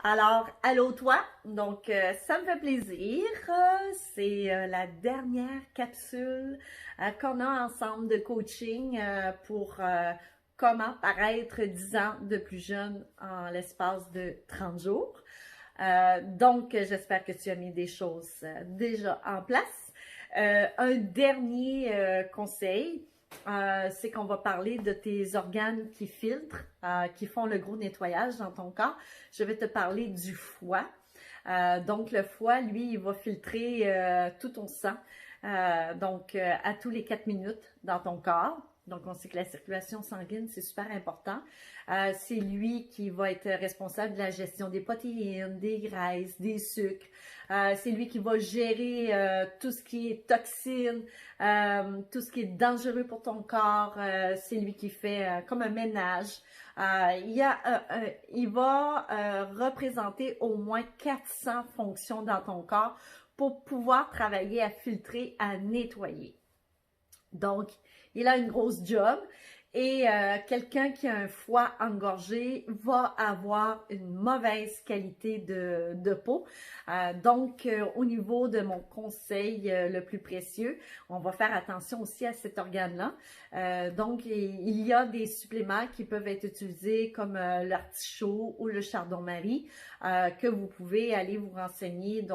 Alors, allô toi, donc ça me fait plaisir. C'est la dernière capsule qu'on a ensemble de coaching pour comment paraître 10 ans de plus jeune en l'espace de 30 jours. Donc, j'espère que tu as mis des choses déjà en place. Un dernier conseil, c'est qu'on va parler de tes organes qui filtrent, qui font le gros nettoyage dans ton corps. Je vais te parler du foie. Donc, le foie, lui, il va filtrer tout ton sang, à tous les 4 minutes dans ton corps. Donc, on sait que la circulation sanguine, c'est super important. C'est lui qui va être responsable de la gestion des protéines, des graisses, des sucres. C'est lui qui va gérer tout ce qui est toxines, tout ce qui est dangereux pour ton corps. C'est lui qui fait comme un ménage. Il va représenter au moins 400 fonctions dans ton corps pour pouvoir travailler à filtrer, à nettoyer. Donc, il a une grosse job et quelqu'un qui a un foie engorgé va avoir une mauvaise qualité de peau. Au niveau de mon conseil le plus précieux, on va faire attention aussi à cet organe-là. Il y a des suppléments qui peuvent être utilisés comme l'artichaut ou le chardon-marie que vous pouvez aller vous renseigner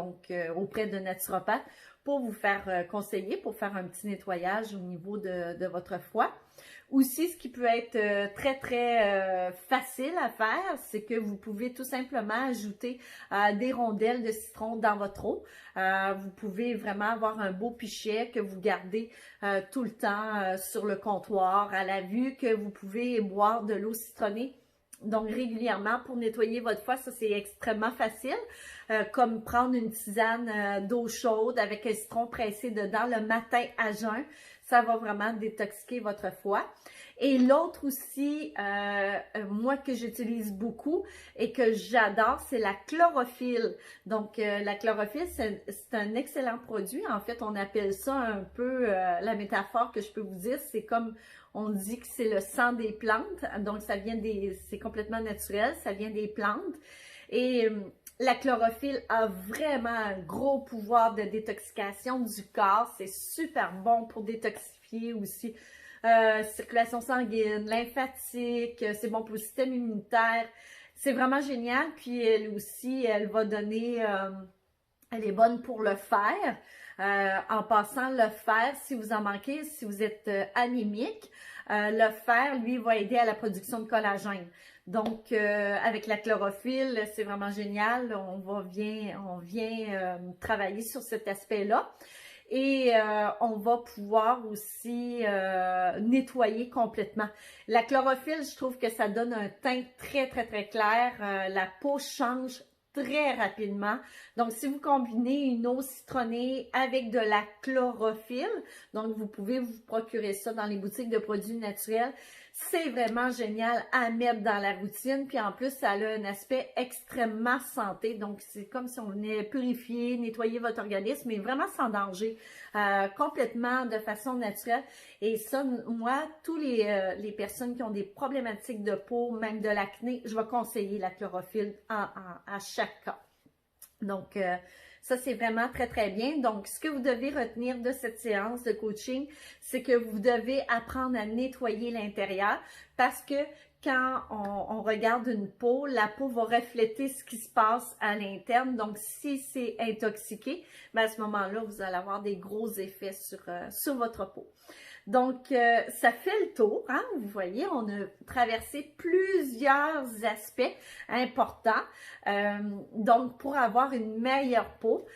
auprès de naturopathe pour vous faire conseiller, pour faire un petit nettoyage au niveau de votre foie. Aussi, ce qui peut être très facile à faire, c'est que vous pouvez tout simplement ajouter des rondelles de citron dans votre eau. Vous pouvez vraiment avoir un beau pichet que vous gardez tout le temps sur le comptoir à la vue, que vous pouvez boire de l'eau citronnée. Donc, régulièrement, pour nettoyer votre foie, ça c'est extrêmement facile, comme prendre une tisane d'eau chaude avec un citron pressé dedans le matin à jeun. Ça va vraiment détoxiquer votre foie. Et l'autre aussi, moi que j'utilise beaucoup et que j'adore, c'est la chlorophylle. Donc, la chlorophylle, c'est un excellent produit. En fait, on appelle ça un peu, la métaphore que je peux vous dire, c'est comme on dit que c'est le sang des plantes. Donc, c'est complètement naturel, ça vient des plantes. Et la chlorophylle a vraiment un gros pouvoir de détoxication du corps. C'est super bon pour détoxifier aussi. Circulation sanguine, lymphatique, c'est bon pour le système immunitaire. C'est vraiment génial. Puis elle aussi, elle va donner, elle est bonne pour le fer. En passant, le fer, si vous en manquez, si vous êtes anémique, le fer, lui, va aider à la production de collagène. Donc, avec la chlorophylle, c'est vraiment génial. On vient travailler sur cet aspect-là. Et on va pouvoir aussi nettoyer complètement. La chlorophylle, je trouve que ça donne un teint très clair. La peau change très rapidement. Donc, si vous combinez une eau citronnée avec de la chlorophylle, donc vous pouvez vous procurer ça dans les boutiques de produits naturels, c'est vraiment génial à mettre dans la routine. Puis en plus, ça a un aspect extrêmement santé. Donc, c'est comme si on venait purifier, nettoyer votre organisme, mais vraiment sans danger, complètement de façon naturelle. Et ça, moi, tous les personnes qui ont des problématiques de peau, même de l'acné, je vais conseiller la chlorophylle à chaque cas. Donc, ça, c'est vraiment très bien. Donc, ce que vous devez retenir de cette séance de coaching, c'est que vous devez apprendre à nettoyer l'intérieur parce que quand on regarde une peau, la peau va refléter ce qui se passe à l'interne. Donc, si c'est intoxiqué, ben à ce moment-là, vous allez avoir des gros effets sur votre peau. Donc, ça fait le tour, hein? Vous voyez, on a traversé plusieurs aspects importants. Donc, pour avoir une meilleure peau,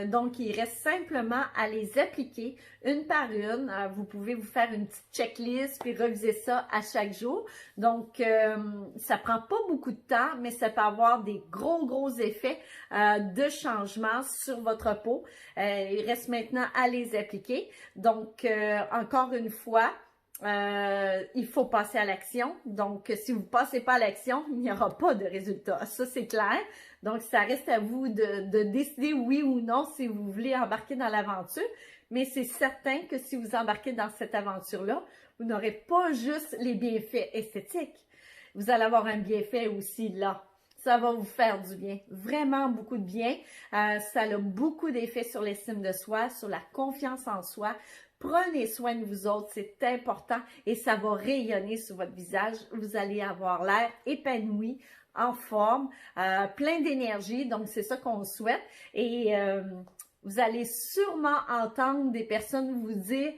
donc il reste simplement à les appliquer une par une. Vous pouvez vous faire une petite checklist puis reviser ça à chaque jour. Donc, ça prend pas beaucoup de temps, mais ça peut avoir des gros effets de changement sur votre peau. Il reste maintenant à les appliquer. Donc, encore une fois, il faut passer à l'action. Donc, si vous ne passez pas à l'action, il n'y aura pas de résultat. Ça, c'est clair. Donc, ça reste à vous de décider oui ou non si vous voulez embarquer dans l'aventure. Mais c'est certain que si vous embarquez dans cette aventure-là, vous n'aurez pas juste les bienfaits esthétiques. Vous allez avoir un bienfait aussi là. ça va vous faire du bien, vraiment beaucoup de bien. Ça a beaucoup d'effets sur l'estime de soi, sur la confiance en soi. Prenez soin de vous autres, c'est important et ça va rayonner sur votre visage. Vous allez avoir l'air épanoui, en forme, plein d'énergie, donc c'est ça qu'on souhaite. Et vous allez sûrement entendre des personnes vous dire: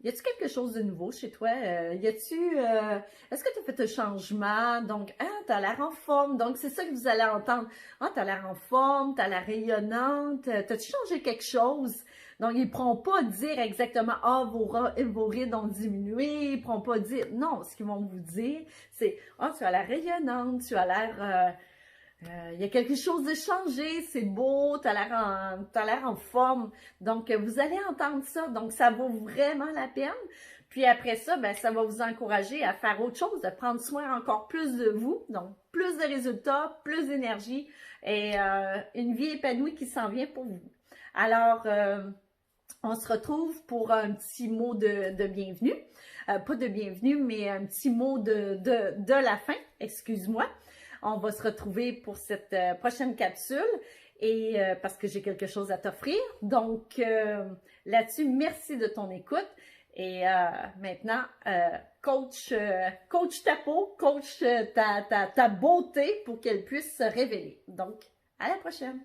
y a-tu quelque chose de nouveau chez toi? Est-ce que tu as fait un changement? Donc, tu as l'air en forme. Donc, c'est ça que vous allez entendre. Ah, tu as l'air en forme, tu as l'air rayonnante. T'as-tu changé quelque chose? Donc, ils ne pourront pas dire exactement: ah, vos rides ont diminué. Ils ne pourront pas dire. Non, ce qu'ils vont vous dire, c'est: ah, tu as l'air rayonnante, tu as l'air. Il y a quelque chose de changé, c'est beau, tu as l'air en forme. Donc, vous allez entendre ça. Donc, ça vaut vraiment la peine. Puis après ça, ben, ça va vous encourager à faire autre chose, de prendre soin encore plus de vous. Donc, plus de résultats, plus d'énergie et une vie épanouie qui s'en vient pour vous. Alors, on se retrouve pour un petit mot de bienvenue. Pas de bienvenue, mais un petit mot de la fin, excuse-moi. On va se retrouver pour cette prochaine capsule et parce que j'ai quelque chose à t'offrir. Donc, là-dessus, merci de ton écoute. Et maintenant, coach ta peau, coach ta beauté pour qu'elle puisse se révéler. Donc, à la prochaine!